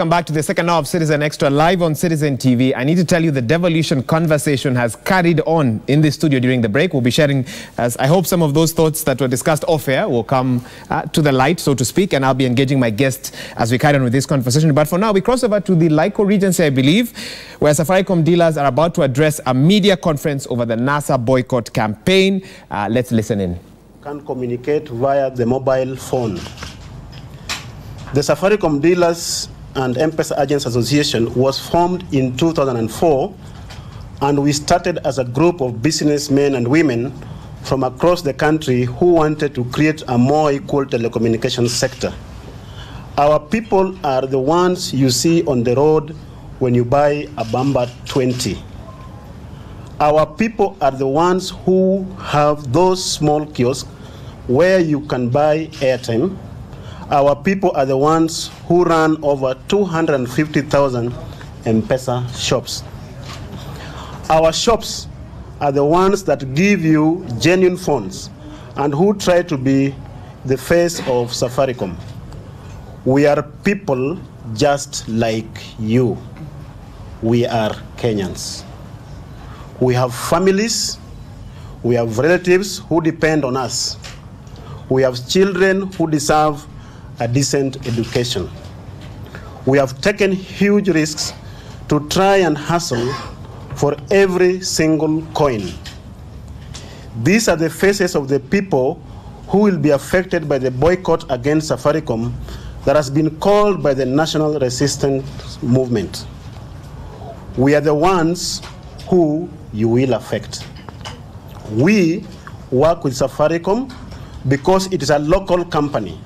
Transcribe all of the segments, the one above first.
welcome back to the second hour of Citizen Extra live on Citizen TV. I need to tell you the devolution conversation has carried on in the studio during the break. We'll be sharing, as I hope some of those thoughts that were discussed off air will come to the light, so to speak, and I'll be engaging my guests as we carry on with this conversation. But for now, we cross over to the Laiko Regency, I believe, where Safaricom dealers are about to address a media conference over the NASA boycott campaign. Let's listen in. Can communicate via the mobile phone. The Safaricom Dealers and M-Pesa Agents Association was formed in 2004, and we started as a group of businessmen and women from across the country who wanted to create a more equal telecommunications sector. Our people are the ones you see on the road when you buy a Bamba 20. Our people are the ones who have those small kiosks where you can buy airtime. Our people are the ones who run over 250,000 M-Pesa shops. Our shops are the ones that give you genuine phones and who try to be the face of Safaricom. We are people just like you. We are Kenyans. We have families, we have relatives who depend on us. We have children who deserve a decent education. We have taken huge risks to try and hustle for every single coin. These are the faces of the people who will be affected by the boycott against Safaricom that has been called by the National Resistance Movement. We are the ones who you will affect. We work with Safaricom because it is a local company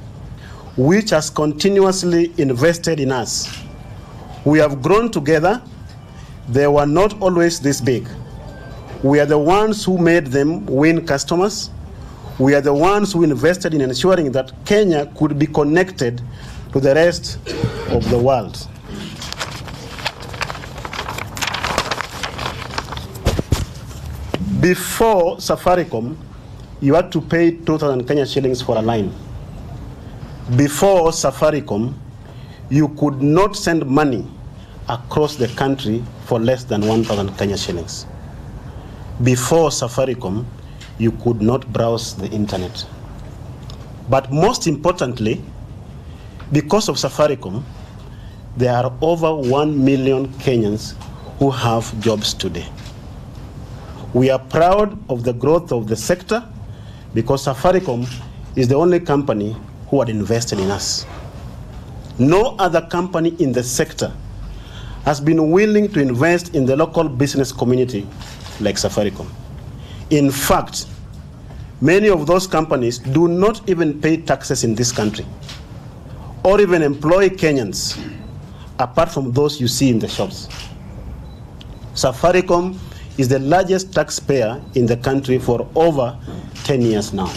which has continuously invested in us. We have grown together. They were not always this big. We are the ones who made them win customers. We are the ones who invested in ensuring that Kenya could be connected to the rest of the world. Before Safaricom, you had to pay 2,000 Kenya shillings for a line. Before Safaricom, you could not send money across the country for less than 1,000 Kenya shillings. Before Safaricom, you could not browse the internet. But most importantly, because of Safaricom, there are over 1 million Kenyans who have jobs today. We are proud of the growth of the sector because Safaricom is the only company who had invested in us. No other company in the sector has been willing to invest in the local business community like Safaricom. In fact, many of those companies do not even pay taxes in this country or even employ Kenyans, apart from those you see in the shops. Safaricom is the largest taxpayer in the country for over 10 years now.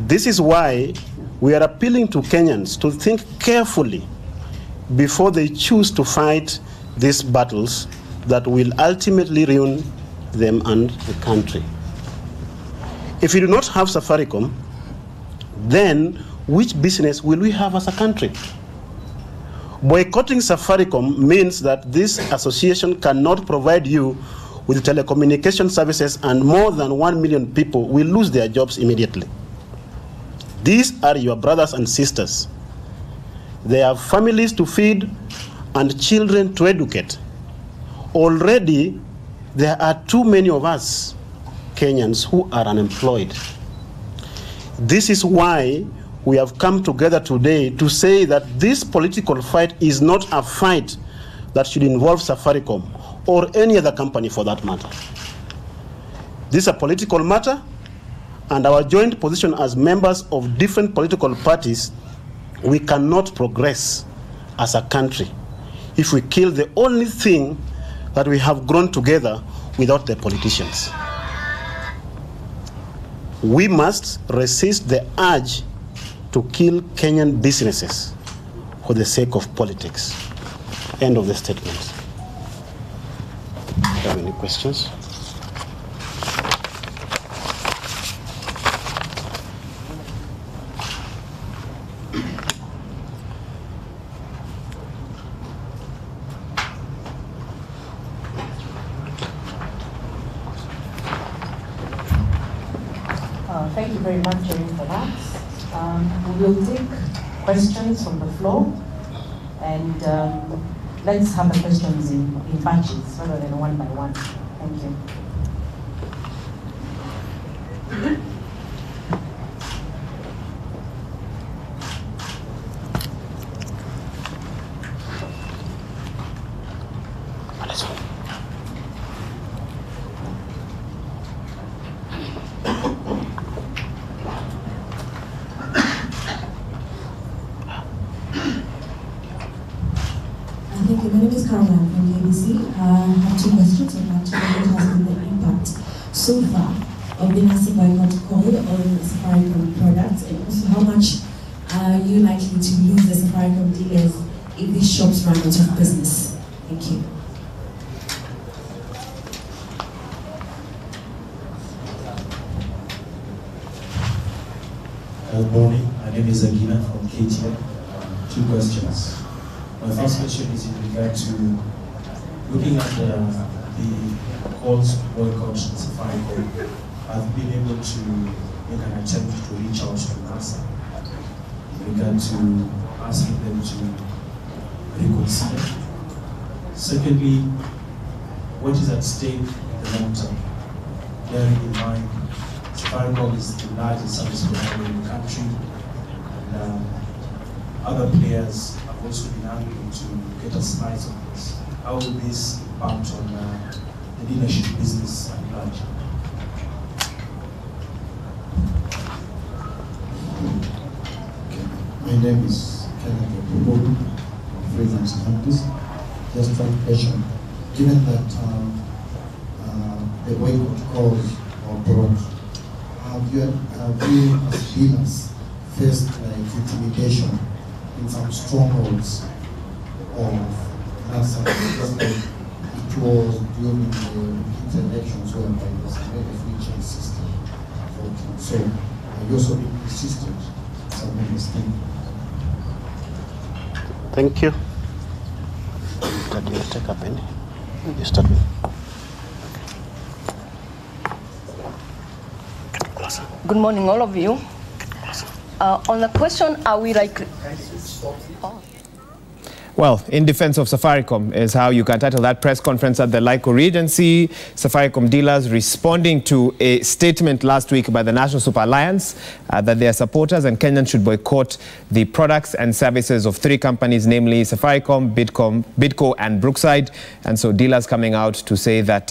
This is why we are appealing to Kenyans to think carefully before they choose to fight these battles that will ultimately ruin them and the country. If we do not have Safaricom, then which business will we have as a country? Boycotting Safaricom means that this association cannot provide you with telecommunication services, and more than 1 million people will lose their jobs immediately. These are your brothers and sisters. They have families to feed and children to educate. Already, there are too many of us Kenyans who are unemployed. This is why we have come together today to say that this political fight is not a fight that should involve Safaricom or any other company for that matter. This is a political matter, and our joint position as members of different political parties, we cannot progress as a country if we kill the only thing that we have grown together without the politicians. We must resist the urge to kill Kenyan businesses for the sake of politics. End of the statement. Do you have any questions? Thank you very much, Jerry, for that. We will take questions from the floor, and let's have the questions in batches rather than one by one. Thank you. Thank you. My name is Caroline from the ABC. I have two questions. I'd like to know what has been the impact so far of the massive boycott called on Safaricom products, and also how much are you likely to lose the Safaricom dealers if these shops run out of business? Thank you. Good morning. My name is Agina from KTN. Two questions. My first question is in regard to looking at the calls to boycott Safaricom. I've been able to make an attempt to reach out to NASA in regard to asking them to reconsider. Secondly, what is at stake in the long term? Bearing in mind, Safaricom is the largest service provider in the country, and other players have also been arguing to get a slice of this. How will this impact on the dealership business at large? My name is Kenneth Obobu, freelance campus. Just one question. Given that the boycott calls are brought, have you as dealers faced like intimidation in some strongholds of NASA, just like it was during the elections whereby it was made a free choice system voting? So have you also been persistent in some of these things? Thank you. Did you take up any? You start with. Good morning, all of you. On the question, are we like... Oh. Well, in defense of Safaricom is how you can title that press conference at the Laiko Regency. Safaricom dealers responding to a statement last week by the National Super Alliance that their supporters and Kenyans should boycott the products and services of three companies, namely Safaricom, Bidco and Brookside. And so dealers coming out to say that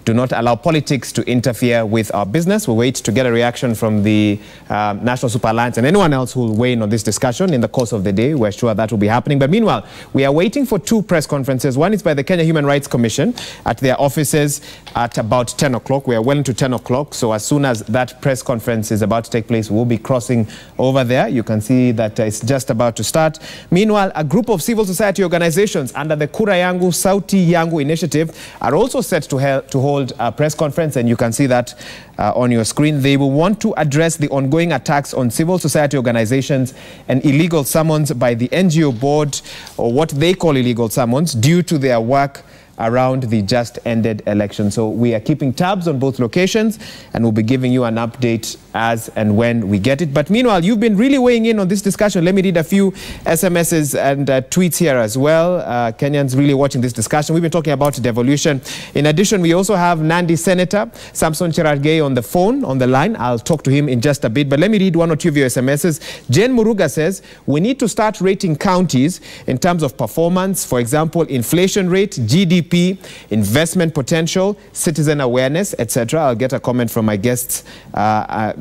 do not allow politics to interfere with our business. We'll wait to get a reaction from the National Super Alliance and anyone else who will weigh in on this discussion in the course of the day. We're sure that will be happening. But meanwhile, we are waiting for two press conferences. One is by the Kenya Human Rights Commission at their offices at about 10 o'clock. We are well into 10 o'clock. So as soon as that press conference is about to take place, we'll be crossing over there. You can see that it's just about to start. Meanwhile, a group of civil society organizations under the Kura Yangu, Sauti Yangu initiative are also set to hold a press conference, and you can see that on your screen. They will want to address the ongoing attacks on civil society organizations and illegal summons by the NGO board, or what they call illegal summons, due to their work around the just ended election. So we are keeping tabs on both locations, and we'll be giving you an update as and when we get it. But meanwhile, you've been really weighing in on this discussion. Let me read a few SMSs and tweets here as well. Kenyans really watching this discussion. We've been talking about devolution. In addition, we also have Nandi Senator Samson Cherargei on the phone, on the line. I'll talk to him in just a bit. But let me read one or two of your SMSs. Jen Muruga says, we need to start rating counties in terms of performance. For example, inflation rate, GDP, investment potential, citizen awareness, etc. I'll get a comment from my guests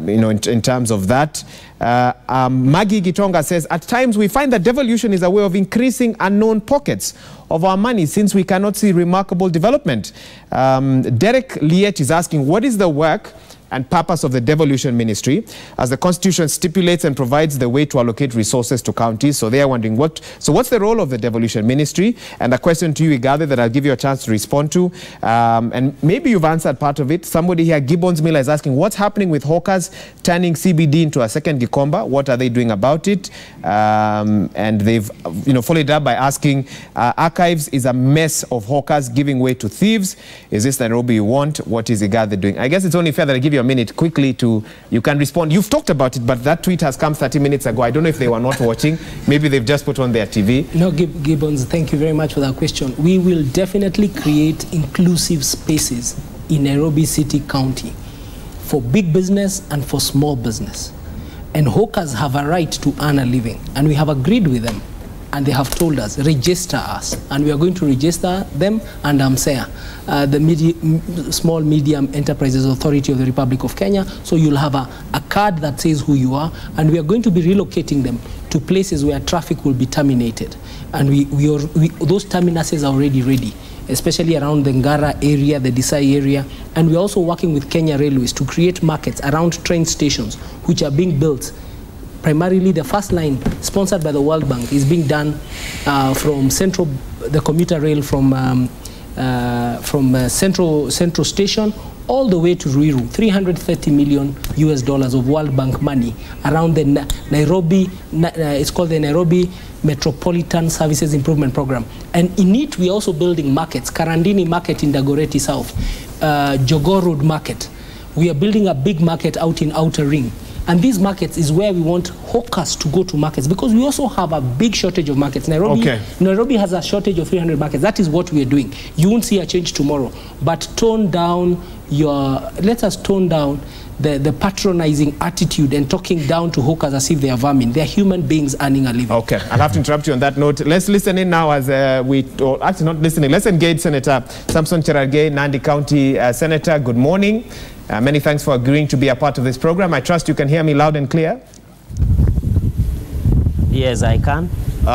in terms of that. Maggie Gitonga says, at times we find that devolution is a way of increasing unknown pockets of our money since we cannot see remarkable development. Derek Liet is asking, what is the work and purpose of the devolution ministry, as the constitution stipulates and provides the way to allocate resources to counties? So they are wondering, what's the role of the devolution ministry? And a question to you, Igade, that I'll give you a chance to respond to. And maybe you've answered part of it. Somebody here, Gibbons Miller, is asking, what's happening with hawkers turning CBD into a second Gikomba? What are they doing about it? And they've followed it up by asking, archives is a mess of hawkers giving way to thieves. Is this Nairobi you want? What is Igade doing? I guess it's only fair that I give you a minute quickly you can respond. You've talked about it, but that tweet has come 30 minutes ago. I don't know if they were not watching. Maybe they've just put on their TV. No, Gibbons, thank you very much for that question. We will definitely create inclusive spaces in Nairobi City County for big business and for small business. And hawkers have a right to earn a living, and we have agreed with them, and they have told us, register us, and we are going to register them and AMSEA, the Small Medium Enterprises Authority of the Republic of Kenya. So you'll have a card that says who you are, and we are going to be relocating them to places where traffic will be terminated. And those terminuses are already ready, especially around the Ngara area, the Desai area. And we're also working with Kenya Railways to create markets around train stations, which are being built. Primarily, the first line, sponsored by the World Bank, is being done from the commuter rail from Central Station all the way to Ruiru. $330 million of World Bank money around the Nairobi, it's called the Nairobi Metropolitan Services Improvement Program. And in it, we're also building markets, Karandini Market in Dagoretti South, Jogoo Road Market. We are building a big market out in Outer Ring. And these markets is where we want hawkers to go to markets, because we also have a big shortage of markets. Nairobi has a shortage of 300 markets. That is what we are doing. You won't see a change tomorrow. But let us tone down the patronizing attitude and talking down to hawkers as if they are vermin. They are human beings earning a living. Okay, I'll have to interrupt you on that note. Let's listen in now as actually not listening. Let's engage Senator Samson Cherargei, Nandi County Senator. Good morning. Many thanks for agreeing to be a part of this program. I trust you can hear me loud and clear. Yes, I can.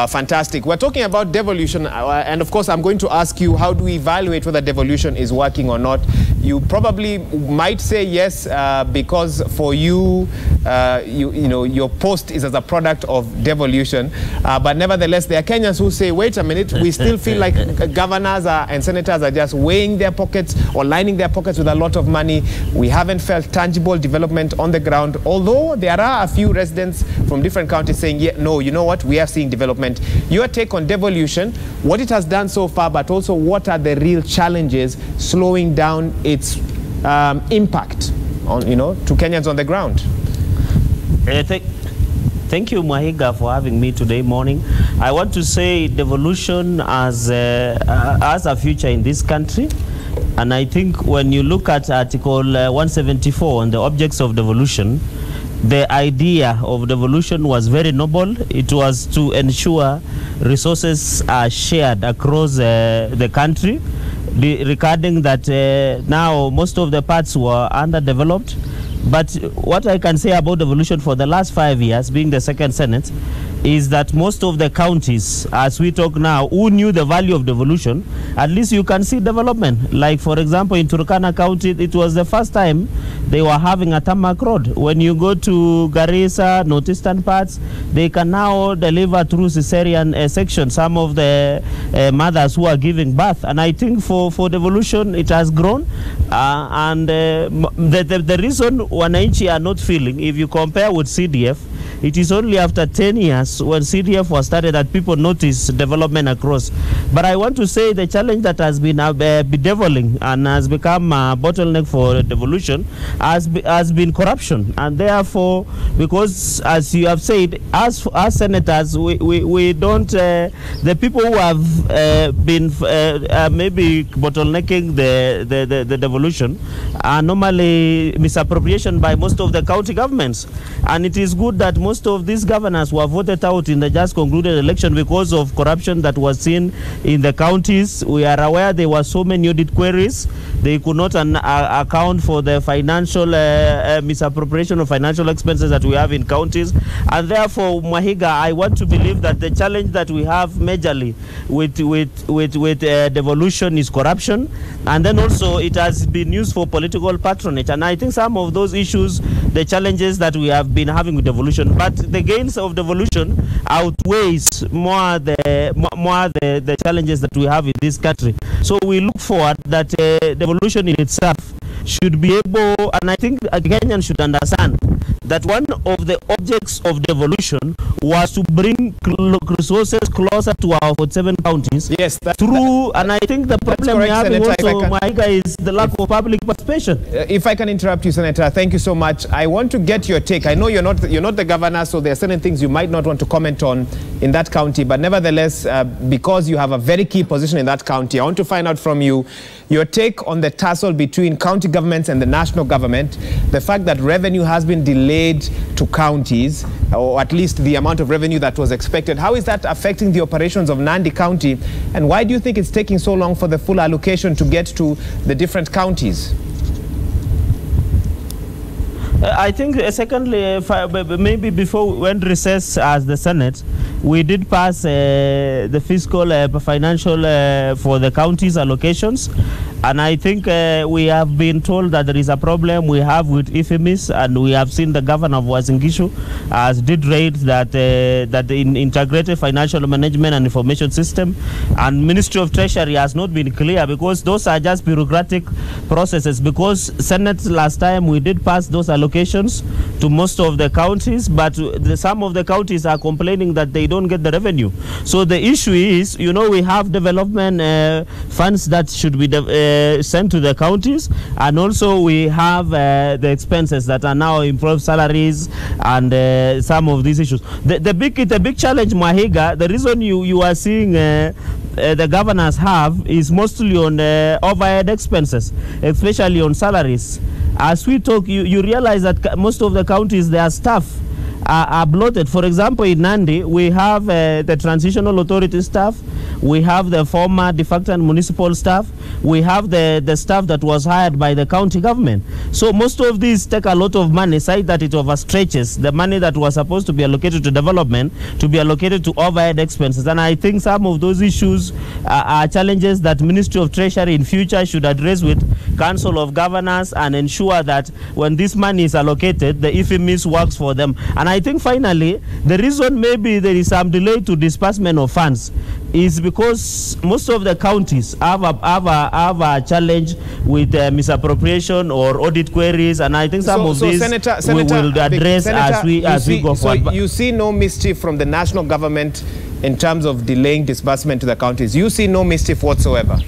Fantastic. We're talking about devolution, and of course I'm going to ask you, how do we evaluate whether devolution is working or not? You probably might say yes, because for you, your post is as a product of devolution. But nevertheless, there are Kenyans who say, wait a minute, we still feel like governors and senators are just weighing their pockets or lining their pockets with a lot of money. We haven't felt tangible development on the ground, although there are a few residents from different counties saying, yeah, no, you know what, we are seeing development. Your take on devolution, what it has done so far, but also what are the real challenges slowing down its impact on, to Kenyans on the ground? Thank you, Mahiga, for having me today morning. I want to say devolution has a future in this country. And I think when you look at Article 174 on the objects of devolution, the idea of devolution was very noble. It was to ensure resources are shared across the country, regarding that now most of the parts were underdeveloped. But what I can say about devolution for the last 5 years, being the second Senate, is that most of the counties, as we talk now, who knew the value of devolution, at least you can see development. Like, for example, in Turkana County, it was the first time they were having a tarmac road. When you go to Garissa, northeastern parts, they can now deliver through cesarean section some of the mothers who are giving birth. And I think for devolution, it has grown. The reason wananchi are not feeling, if you compare with CDF, it is only after 10 years when CDF was started that people notice development across. But I want to say the challenge that has been bedeviling and has become a bottleneck for devolution has been corruption. And therefore, because as you have said, as senators, we don't, the people who have been maybe bottlenecking the devolution are normally misappropriation by most of the county governments. And it is good that most of these governors were voted out in the just concluded election because of corruption that was seen in the counties. We are aware there were so many audit queries. They could not account for the financial misappropriation of financial expenses that we have in counties. And therefore, Mahiga, I want to believe that the challenge that we have majorly with devolution is corruption. And then also it has been used for political patronage. And I think some of those issues, the challenges that we have been having with devolution, but the gains of devolution outweighs more the challenges that we have in this country. So we look forward that devolution in itself should be able, and I think Kenyans should understand that one of the objects of devolution was to bring resources closer to our 47 counties. Yes, and I think the problem we have also, Maiga, is the lack of public participation. If I can interrupt you, Senator, thank you so much. I want to get your take. I know you're not the governor, so there are certain things you might not want to comment on in that county, but nevertheless, because you have a very key position in that county, I want to find out from you your take on the tussle between county governments and the national government, the fact that revenue has been delayed to counties, or at least the amount of revenue that was expected. How is that affecting the operations of Nandi County, and why do you think it's taking so long for the full allocation to get to the different counties? I think, secondly, maybe before we went recess as the Senate, we did pass the fiscal financial for the counties allocations, and I think we have been told that there is a problem we have with IFMIS, and we have seen the governor of Uasin Gishu as did rate that that the integrated financial management and information system and Ministry of Treasury has not been clear, because those are just bureaucratic processes. Because Senate last time we did pass those allocations to most of the counties, but some of the counties are complaining that they don't get the revenue. So the issue is, you know, we have development funds that should be sent to the counties, and also we have the expenses that are now improved salaries and some of these issues. The big challenge, Mahiga, the reason you are seeing the governors have is mostly on overhead expenses, especially on salaries. As we talk, you realize that most of the counties, their staff are bloated. For example, in Nandi, we have the transitional authority staff, we have the former de facto and municipal staff, we have the staff that was hired by the county government. So most of these take a lot of money, aside that it overstretches the money that was supposed to be allocated to development to be allocated to overhead expenses. And I think some of those issues are challenges that Ministry of Treasury in future should address with Council of Governors and ensure that when this money is allocated, the IFMIS works for them. And I think finally, the reason maybe there is some delay to disbursement of funds is because most of the counties have a challenge with misappropriation or audit queries, and I think some of these Senator, we will address as we go forward. So you see no mischief from the national government in terms of delaying disbursement to the counties? You see no mischief whatsoever?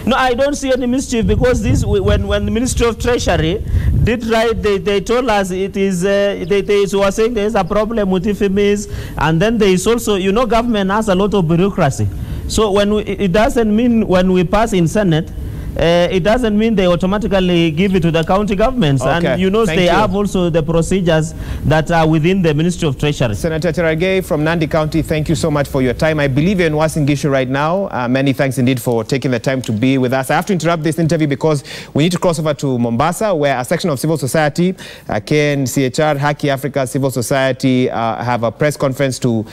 No, I don't see any mischief, because this, when the Ministry of Treasury did write, they told us it is, they were saying there is a problem with IFMIS, and then there is also, you know, government has a lot of bureaucracy. So it doesn't mean when we pass in Senate, it doesn't mean they automatically give it to the county governments. Okay. And you know, they have also the procedures that are within the Ministry of Treasury. Senator Cherargei from Nandi County, thank you so much for your time. I believe you're in Uasin Gishu right now. Many thanks indeed for taking the time to be with us. I have to interrupt this interview because we need to cross over to Mombasa, where a section of civil society, KNCHR, Haki Africa Civil Society, have a press conference to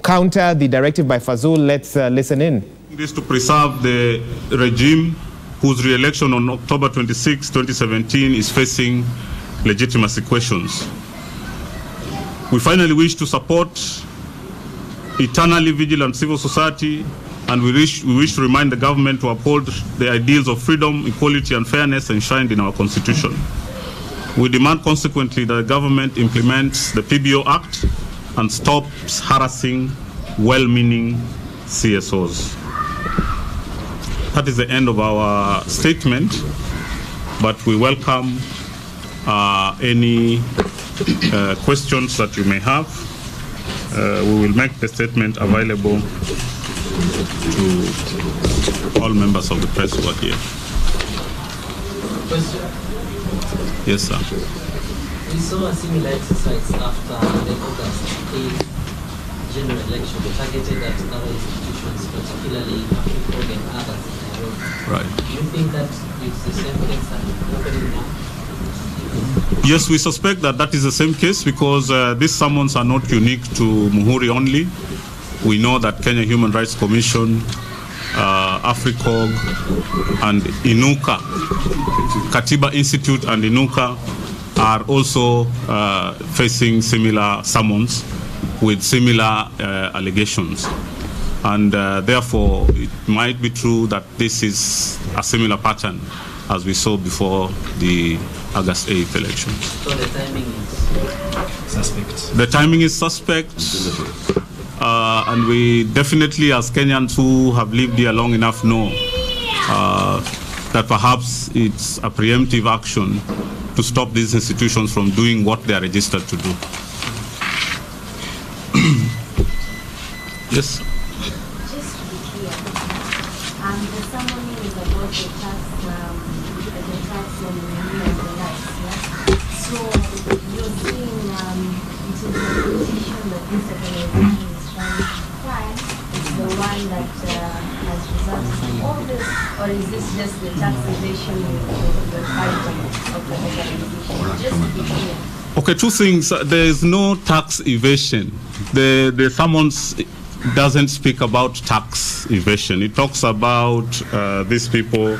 counter the directive by Fazul. Let's listen in. This to preserve the regime whose re-election on October 26, 2017 is facing legitimacy questions. We finally wish to support eternally vigilant civil society, and we wish to remind the government to uphold the ideals of freedom, equality and fairness enshrined in our constitution. We demand consequently that the government implements the PBO Act and stops harassing well-meaning CSOs. That is the end of our statement, but we welcome any questions that you may have. We will make the statement available to all members of the press who are here. Question? Yes, sir. We saw a similar exercise after the August 8th general election, targeted at other institutions, particularly Africa and others. Right. Do you think that it's the same case that is happening now? Yes, we suspect that that is the same case, because these summons are not unique to Muhuri only. We know that Kenya Human Rights Commission, AFRICOG, and INUKA, Katiba Institute and INUKA are also facing similar summons with similar allegations. And therefore, it might be true that this is a similar pattern as we saw before the August 8th election. So the timing is suspect. The timing is suspect, and we definitely, as Kenyans who have lived here long enough, know that perhaps it's a preemptive action to stop these institutions from doing what they are registered to do. Yes? Just to be clear, the ceremony is about the tax on the rights, yeah? So you're saying it is the position that this organization is trying to find is the one that has resulted in all this, or is this just the tax evasion with the fight of the organization? Just to be clear. Okay, two things. There is no tax evasion. The summons doesn't speak about tax evasion. It talks about these people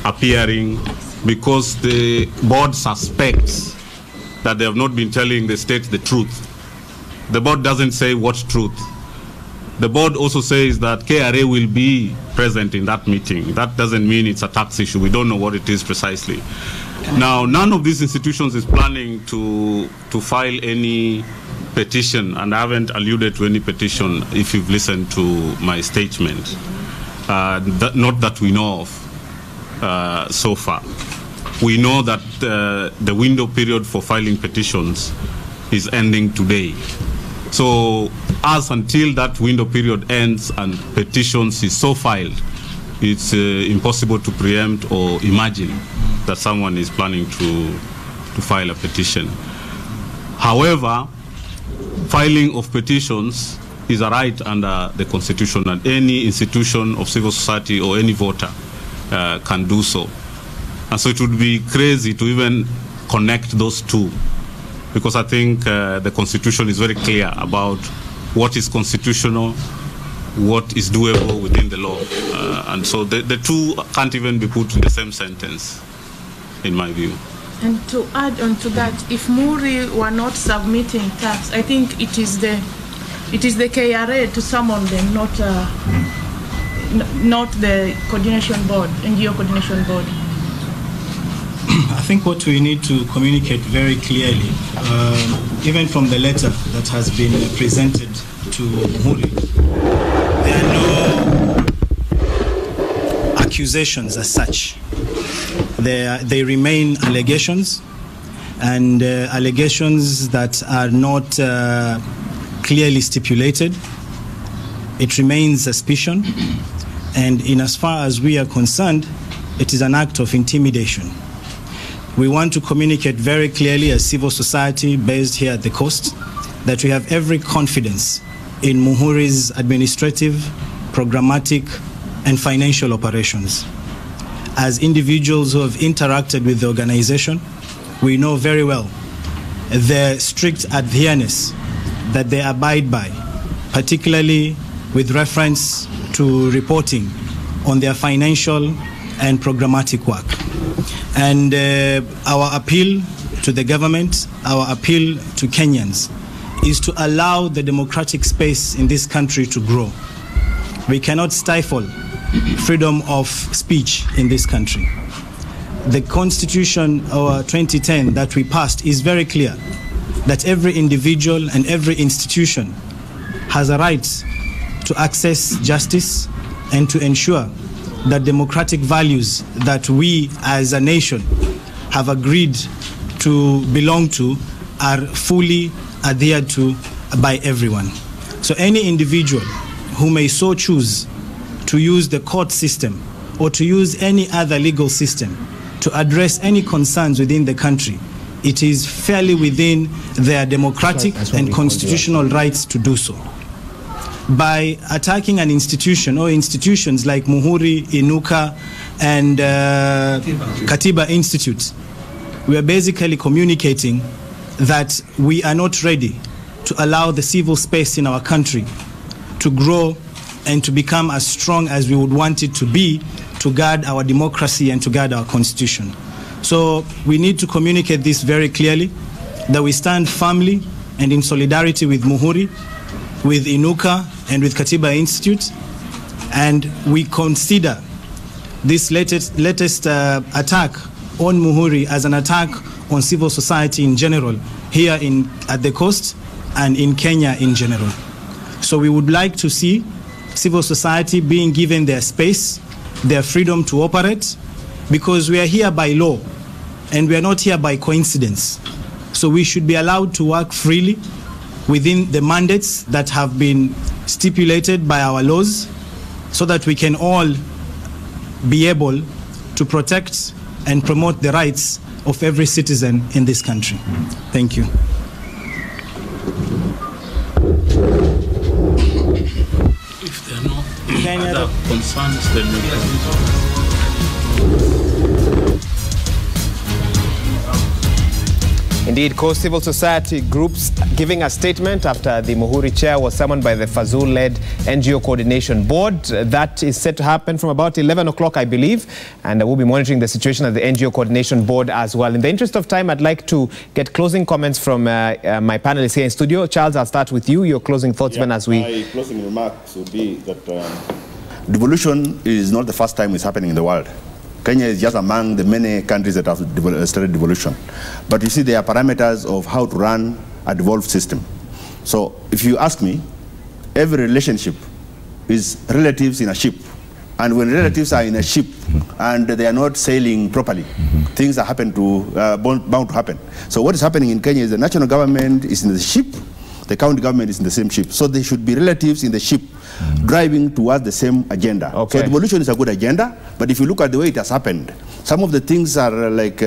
appearing because the board suspects that they have not been telling the state the truth. The board doesn't say what truth. The board also says that KRA will be present in that meeting. That doesn't mean it's a tax issue. We don't know what it is precisely. Now, none of these institutions is planning to file any petition, and I haven't alluded to any petition if you've listened to my statement. Not that we know of so far. We know that the window period for filing petitions is ending today. So, as until that window period ends and petitions is so filed, it's impossible to preempt or imagine that someone is planning to file a petition. However, filing of petitions is a right under the Constitution, and any institution of civil society or any voter can do so. And so it would be crazy to even connect those two, because I think the Constitution is very clear about what is constitutional, what is doable within the law. And so the two can't even be put in the same sentence, in my view. And to add on to that, if Muri were not submitting tax, I think it is the KRA to summon them, not the coordination board, NGO coordination board. I think what we need to communicate very clearly, even from the letter that has been presented to Muri, there are no accusations as such. They remain allegations, and allegations that are not clearly stipulated. It remains suspicion, and in as far as we are concerned, it is an act of intimidation. We want to communicate very clearly as civil society based here at the coast that we have every confidence in Muhuri's administrative, programmatic, and financial operations. As individuals who have interacted with the organization, we know very well the strict adherence that they abide by, particularly with reference to reporting on their financial and programmatic work. And our appeal to the government, our appeal to Kenyans, is to allow the democratic space in this country to grow. We cannot stifle freedom of speech in this country. The Constitution of 2010 that we passed is very clear that every individual and every institution has a right to access justice and to ensure that democratic values that we as a nation have agreed to belong to are fully adhered to by everyone. So any individual who may so choose to use the court system or to use any other legal system to address any concerns within the country, it is fairly within their democratic and constitutional rights to do so. By attacking an institution or institutions like Muhuri, Inuka, and Katiba Institute, we are basically communicating that we are not ready to allow the civil space in our country to grow and to become as strong as we would want it to be to guard our democracy and to guard our constitution. So we need to communicate this very clearly, that we stand firmly and in solidarity with Muhuri, with Inuka, and with Katiba Institute, and we consider this latest attack on Muhuri as an attack on civil society in general here at the coast and in Kenya in general. So we would like to see civil society being given their space, their freedom to operate, because we are here by law and we are not here by coincidence. So we should be allowed to work freely within the mandates that have been stipulated by our laws, so that we can all be able to protect and promote the rights of every citizen in this country. Thank you. If there are no other concerns, then we can. Indeed, co-civil society groups giving a statement after the Muhuri chair was summoned by the Fazul-led NGO Coordination Board. That is set to happen from about 11 o'clock, I believe, and we'll be monitoring the situation at the NGO Coordination Board as well. In the interest of time, I'd like to get closing comments from my panelists here in studio. Charles, I'll start with you. Your closing thoughts, even as we... My closing remarks would be that devolution is not the first time it's happening in the world. Kenya is just among the many countries that have started devolution. But you see, there are parameters of how to run a devolved system. So if you ask me, every relationship is relatives in a ship. And when relatives are in a ship and they are not sailing properly, things are bound to happen. So what is happening in Kenya is the national government is in the ship, the county government is in the same ship. So they should be relatives in the ship, driving towards the same agenda. Okay. So devolution is a good agenda, but if you look at the way it has happened, some of the things are like,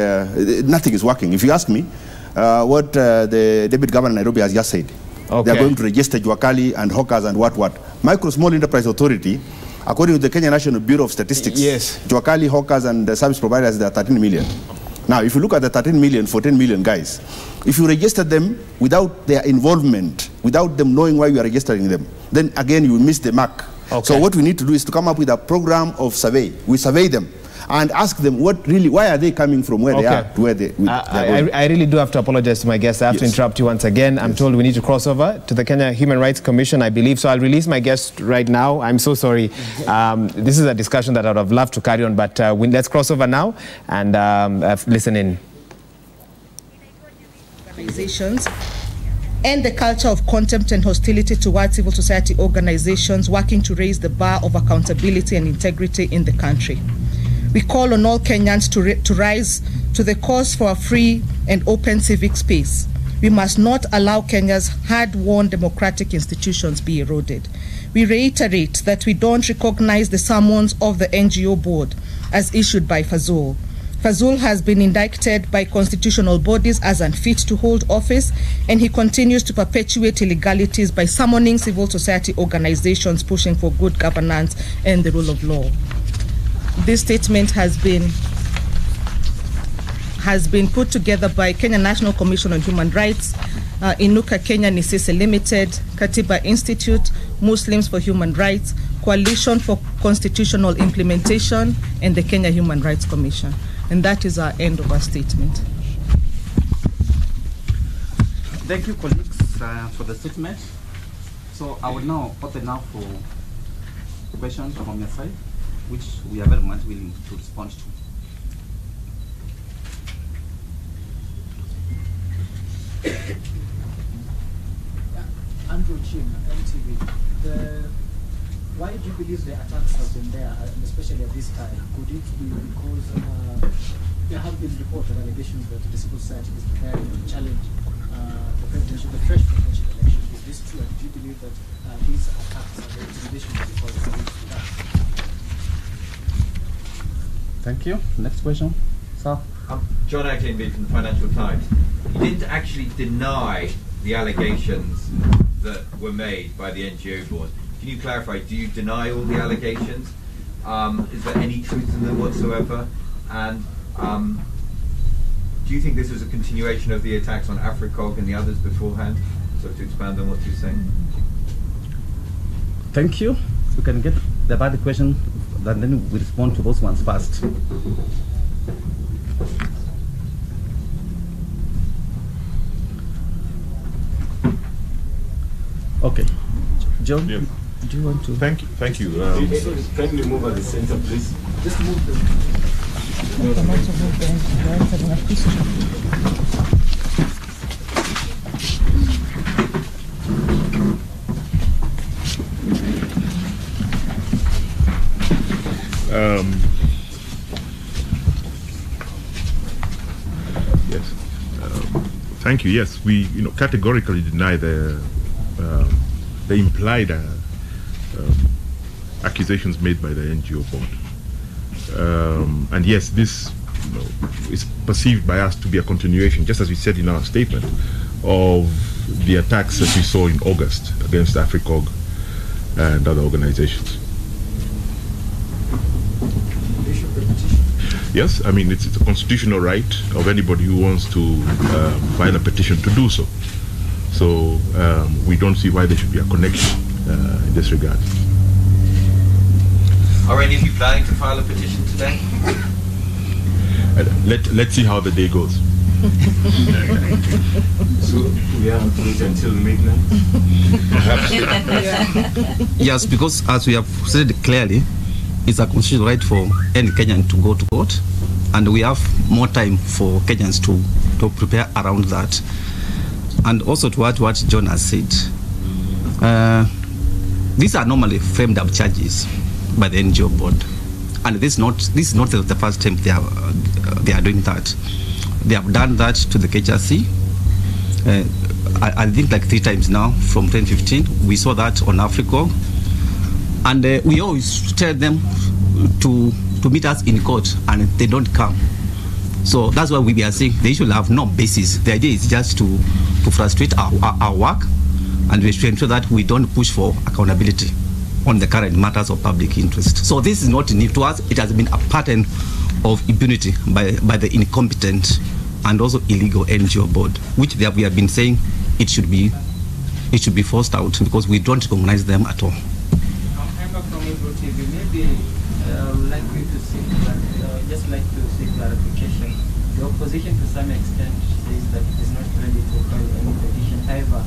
nothing is working. If you ask me, what the Deputy Governor of Nairobi has just said, they are going to register Juakali and hawkers and what. Micro Small Enterprise Authority, according to the Kenya National Bureau of Statistics, Juakali, hawkers and the service providers, there are 13 million. Now, if you look at the 13 million, 14 million guys, if you register them without their involvement, without them knowing why you are registering them, then again you will miss the mark. Okay. So what we need to do is to come up with a program of survey. We survey them and ask them why are they coming from where they are to where they are going. I really do have to apologize to my guests. I have to interrupt you once again. I'm told we need to cross over to the Kenya Human Rights Commission, I believe. So I'll release my guest right now. I'm so sorry. This is a discussion that I would have loved to carry on, but let's cross over now and listen in. Organizations and the culture of contempt and hostility towards civil society organizations working to raise the bar of accountability and integrity in the country. We call on all Kenyans to rise to the cause for a free and open civic space. We must not allow Kenya's hard-won democratic institutions be eroded. We reiterate that we don't recognize the summons of the NGO board as issued by Fazul. Fazul has been indicted by constitutional bodies as unfit to hold office, and he continues to perpetuate illegalities by summoning civil society organizations pushing for good governance and the rule of law. This statement has been put together by Kenya National Commission on Human Rights, Inuka Kenya Nisese Limited, Katiba Institute, Muslims for Human Rights, Coalition for Constitutional Implementation, and the Kenya Human Rights Commission. And that is our end of our statement. Thank you, colleagues, for the statement. So I will now open up for questions from your side, which we are very much willing to respond to. Andrew Chin, MTV. Why do you believe the attacks have been there, and especially at this time? Could it be because there have been reports and allegations that the civil society is preparing to challenge the fresh presidential election? Is this true? And do you believe that these attacks are the intimidation because of that? Thank you. Next question, sir. John Akinby from the Financial Times. You didn't actually deny the allegations that were made by the NGO board. Can you clarify, do you deny all the allegations? Is there any truth in them whatsoever? And do you think this was a continuation of the attacks on AfriCog and the others beforehand? So to expand on what you're saying. Thank you. We can get the bad question, and then we respond to those ones first. Okay. John? Yeah. Do you want to? Thank you. Kindly move at the center, please. Just move the. Yes. Thank you. Yes, we categorically deny the implied accusations made by the NGO board. And yes, this is perceived by us to be a continuation, just as we said in our statement, of the attacks that we saw in August against AFRICOG and other organizations. Yes, I mean, it's a constitutional right of anybody who wants to file a petition to do so. So we don't see why there should be a connection in this regard. Are any of you planning to file a petition today? Let's see how the day goes. So we have to wait until midnight? Yes, because as we have said clearly, it's a constitutional right for any Kenyan to go to court, and we have more time for Kenyans to prepare around that. And also to add what John has said, these are normally framed up charges by the NGO board, and this is not the first time they are doing that. They have done that to the KHRC. I think like 3 times now from 2015. We saw that on AFRICOG. And we always tell them to meet us in court, and they don't come. So that's why we are saying they should have no basis. The idea is just to frustrate our work, and we should ensure that we don't push for accountability on the current matters of public interest. So this is not new to us. It has been a pattern of impunity by the incompetent and also illegal NGO board, which we have been saying it should be forced out, because we don't recognize them at all. Maybe like you to see, just like to see clarification. The opposition to some extent says that it is not ready to file any petition. However,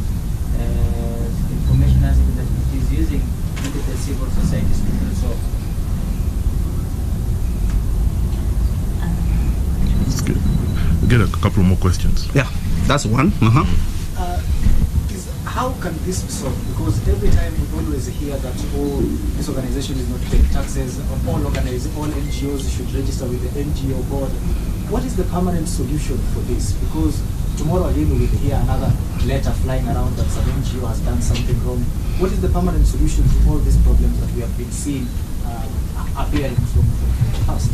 information has been that it is using the civil societies to do so. Let's get a couple more questions. Yeah, that's one. How can this be solved? Because every time we always hear that this organization is not paying taxes, all NGOs should register with the NGO board. What is the permanent solution for this? Because tomorrow again we will hear another letter flying around that some NGO has done something wrong. What is the permanent solution to all these problems that we have been seeing appearing from the past?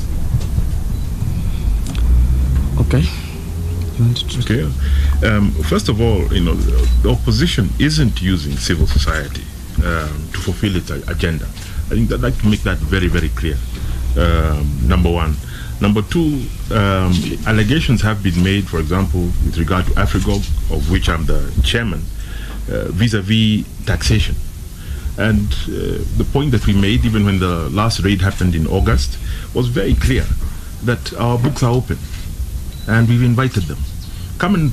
Okay. Okay. First of all, the opposition isn't using civil society to fulfill its agenda. I think I'd like to make that very, very clear. Number one. Number two, allegations have been made, for example, with regard to AFRICOG, of which I'm the chairman, vis-a-vis taxation. And the point that we made, even when the last raid happened in August, was very clear that our books are open. And we've invited them. Come and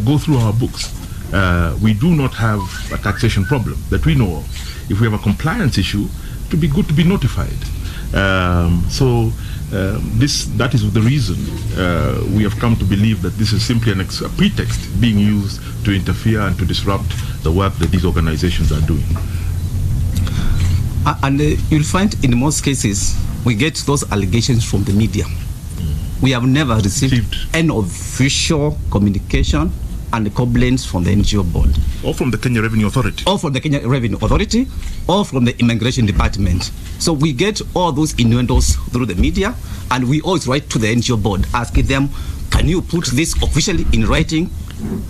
go through our books. We do not have a taxation problem that we know of. If we have a compliance issue, it would be good to be notified. That is the reason we have come to believe that this is simply a pretext being used to interfere and to disrupt the work that these organizations are doing. And you'll find in most cases, we get those allegations from the media. We have never received any official communication and complaints from the NGO board. Or from the Kenya Revenue Authority. Or from the Kenya Revenue Authority, or from the Immigration Department. So we get all those innuendos through the media, and we always write to the NGO board asking them, can you put this officially in writing?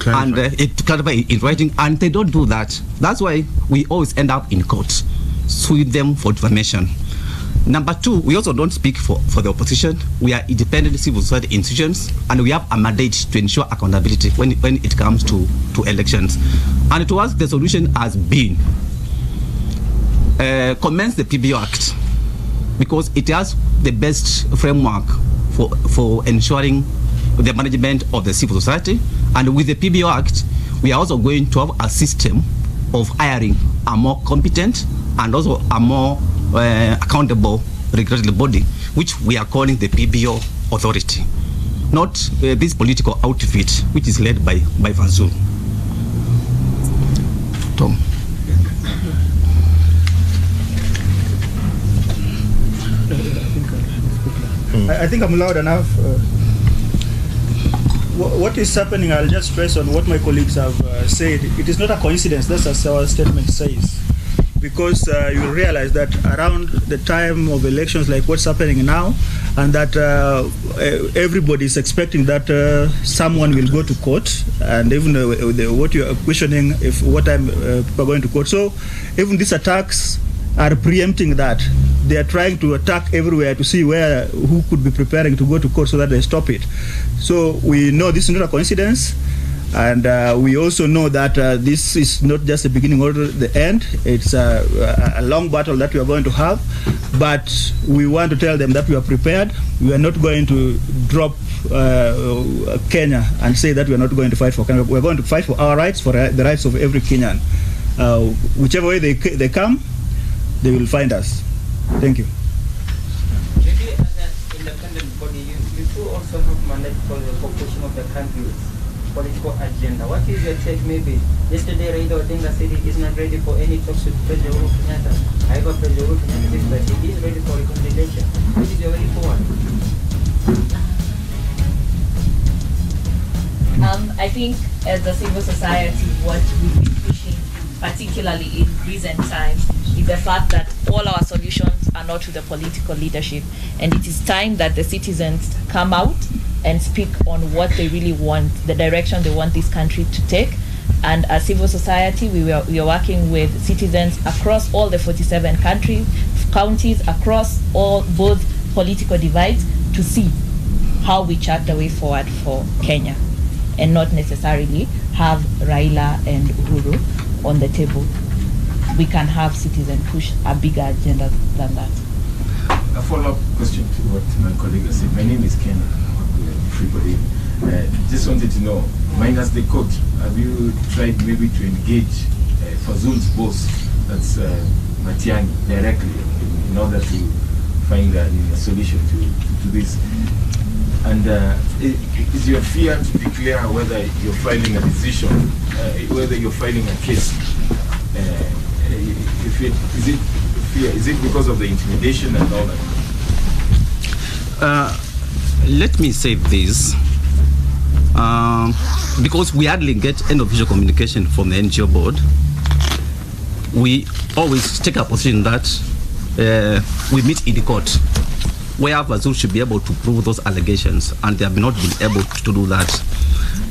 And to clarify in writing, and they don't do that. That's why we always end up in court, suing them for defamation. Number two, we also don't speak for the opposition. We are independent civil society institutions, and we have a mandate to ensure accountability when it comes to elections. And to us, the solution has been commence the PBO Act, because it has the best framework for ensuring the management of the civil society. And with the PBO Act, we are also going to have a system of hiring a more competent and also a more accountable regulatory body, which we are calling the PBO authority, not this political outfit which is led by Vanzul. Tom. I think I'm loud enough. What is happening, I'll just stress on what my colleagues have said. It is not a coincidence, that's as our statement says. Because you realize that around the time of elections, like what's happening now, and that everybody is expecting that someone will go to court, and even what you are questioning, if what time people are going to court. So even these attacks are preempting that. They are trying to attack everywhere to see who could be preparing to go to court so that they stop it. So we know this is not a coincidence. And we also know that this is not just the beginning or the end. It's a long battle that we are going to have. But we want to tell them that we are prepared. We are not going to drop Kenya and say that we are not going to fight for Kenya. We are going to fight for our rights, for the rights of every Kenyan. Whichever way they come, they will find us. Thank you. Maybe as an independent body, you too also have mandate for the population of the country's political agenda. What is your take? Maybe yesterday Raila Odinga said he is not ready for any talks with President Uhuru Kenyatta. However, President Uhuru Kenyatta says that he is ready for reconciliation. What is your way forward? I think as a civil society, what we've been pushing, particularly in recent times, is the fact that all our solutions are not to the political leadership, and it is time that the citizens come out and speak on what they really want, the direction they want this country to take. And as civil society, we are working with citizens across all the 47 counties, across both political divides, to see how we chart the way forward for Kenya, and not necessarily have Raila and Uhuru on the table. We can have citizens push a bigger agenda than that. A follow-up question to what my colleague has said. My name is Ken. Everybody. Just wanted to know, minus the court, have you tried maybe to engage Fazul's boss, that's Matiang'i, directly in order to find a solution to this? And is your fear to declare whether you're filing a decision, whether you're filing a case? Is it because of the intimidation and all that? Let me say this. Because we hardly get any official communication from the NGO board, we always take a position that we meet in the court, where Fazul should be able to prove those allegations, and they have not been able to do that.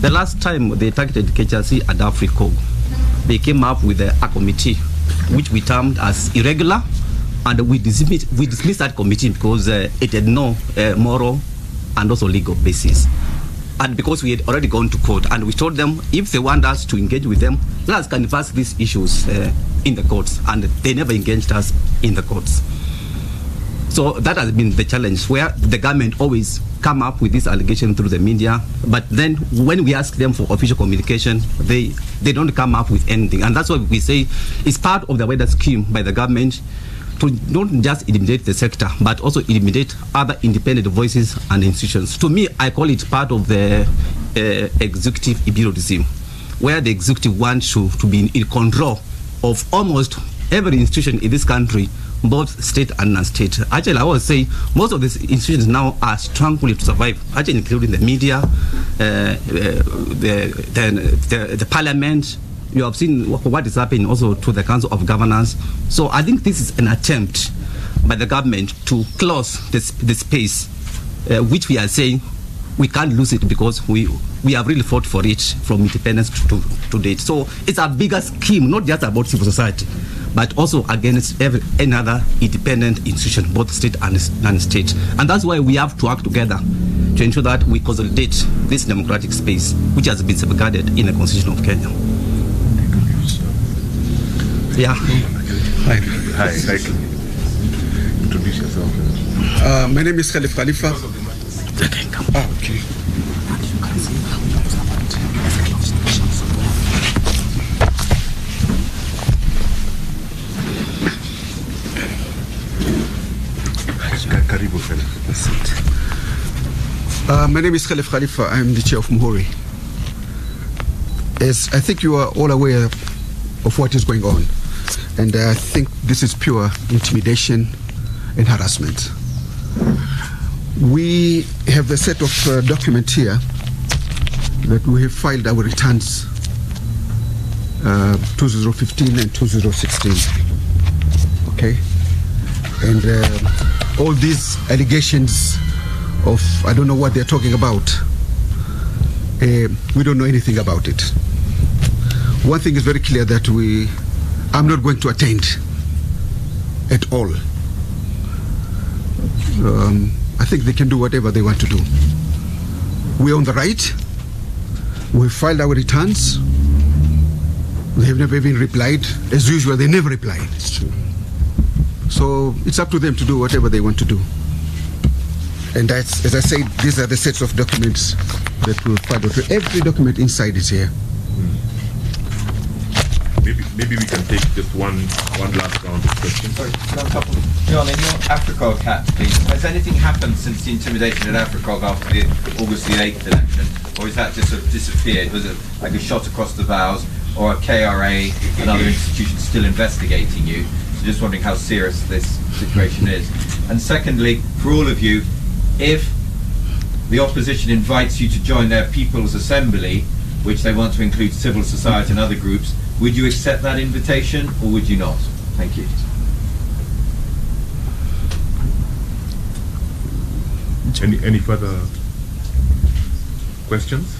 The last time they targeted KHRC at Africa, they came up with a committee, which we termed as irregular, and we dismissed that committee because it had no moral and also legal basis. And because we had already gone to court, and we told them if they want us to engage with them, let us canvass these issues in the courts, and they never engaged us in the courts. So that has been the challenge, where the government always come up with this allegation through the media, but then when we ask them for official communication, they don't come up with anything. And that's why we say it's part of the wider scheme by the government to not just eliminate the sector, but also eliminate other independent voices and institutions. To me, I call it part of the executive bureaucracy, where the executive wants to be in control of almost every institution in this country, both state and non-state. Actually, I would say most of these institutions now are struggling to survive, actually including the media, the parliament. You have seen what is happening also to the Council of Governors. So I think this is an attempt by the government to close the space, which we are saying we can't lose it because we have really fought for it from independence to date. So it's a bigger scheme, not just about civil society, but also against any other independent institution, both state and non-state. And that's why we have to work together to ensure that we consolidate this democratic space, which has been safeguarded in the Constitution of Kenya. Yeah. Hi. Introduce yourself. My name is Khalif Khalifa. Okay. Karibu, Khalif. My name is Khalif Khalifa. I'm the chair of Muhuri. As I think you are all aware of what is going on, and I think this is pure intimidation and harassment. We have a set of documents here that we have filed our returns 2015 and 2016. Okay? And all these allegations of, I don't know what they're talking about, we don't know anything about it. One thing is very clear, that I'm not going to attend at all. I think they can do whatever they want to do. We're on the right. We've filed our returns. They have never even replied. As usual, they never reply. It's true. So it's up to them to do whatever they want to do. And that's, as I said, these are the sets of documents that we'll filed. Every document inside is here. Maybe we can take just one last round of questions. Sorry, a couple. John, in your AFRICOG hat, please, has anything happened since the intimidation at AFRICOG after the August the 8th election? Or is that just sort of disappeared? Was it like a shot across the bows, or a KRA and other institutions still investigating you? So just wondering how serious this situation is. And secondly, for all of you, if the opposition invites you to join their People's Assembly, which they want to include civil society and other groups, would you accept that invitation, or would you not? Thank you. Any further questions?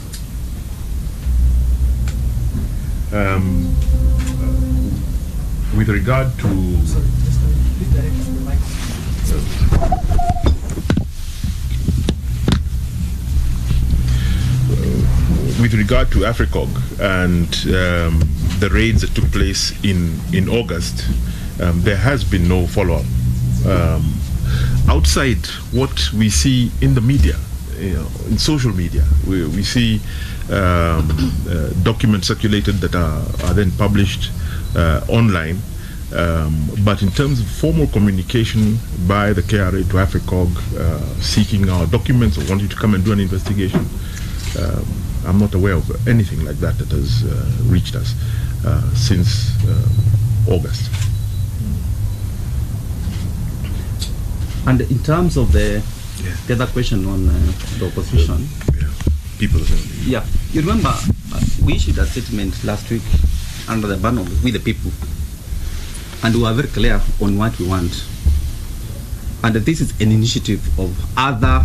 With regard to AFRICOG and the raids that took place in August, there has been no follow-up. Outside what we see in the media, in social media, we see documents circulated that are then published online. But in terms of formal communication by the KRA to AFRICOG seeking our documents or wanting to come and do an investigation, I'm not aware of anything like that that has reached us since August. And in terms of the other question on the opposition, people. Yeah, you remember we issued a statement last week under the banner with the people, and we were very clear on what we want. And this is an initiative of other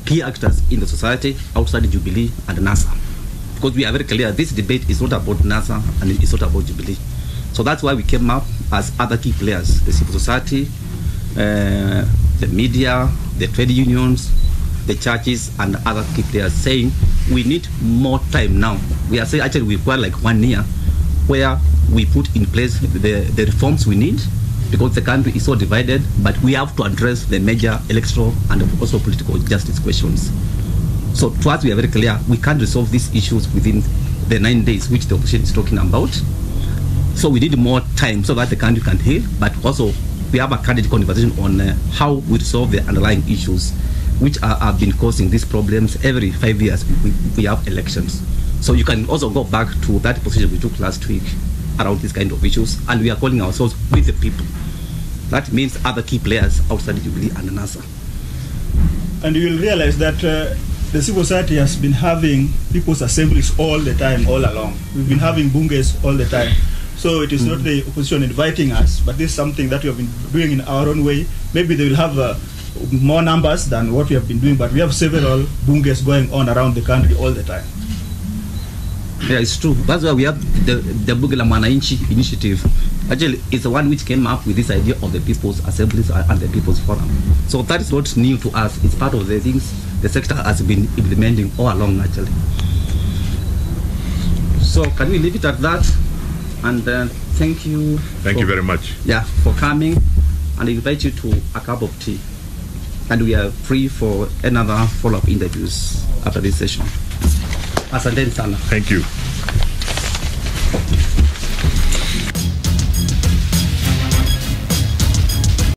key actors in the society outside Jubilee and NASA, because we are very clear this debate is not about NASA and it's not about Jubilee. So that's why we came up as other key players, the civil society, the media, the trade unions, the churches, and other key players, saying we need more time now. We are saying actually we require like 1 year where we put in place the reforms we need, because the country is so divided, but we have to address the major electoral and also political justice questions. So to us, we are very clear, we can't resolve these issues within the 9 days which the opposition is talking about. So we need more time so that the country can heal, but also we have a candid conversation on how we resolve the underlying issues which have been causing these problems. Every 5 years we have elections. So you can also go back to that position we took last week around this kind of issues, and we are calling ourselves with the people. That means other key players outside Jubilee and NASA. And you will realize that the civil society has been having people's assemblies all the time, all along. We've been having bunges all the time. So it is not the opposition inviting us, but this is something that we have been doing in our own way. Maybe they will have more numbers than what we have been doing, but we have several bunges going on around the country all the time. Yeah, it's true. That's why we have the Bunge la Mwananchi initiative. Actually, it's the one which came up with this idea of the People's Assemblies and the People's Forum. So that is not new to us. It's part of the things the sector has been implementing all along, actually. So can we leave it at that? And thank you. Thank you very much. Yeah, for coming, and I invite you to a cup of tea. And we are free for another follow-up interviews after this session. Asante sana. Thank you.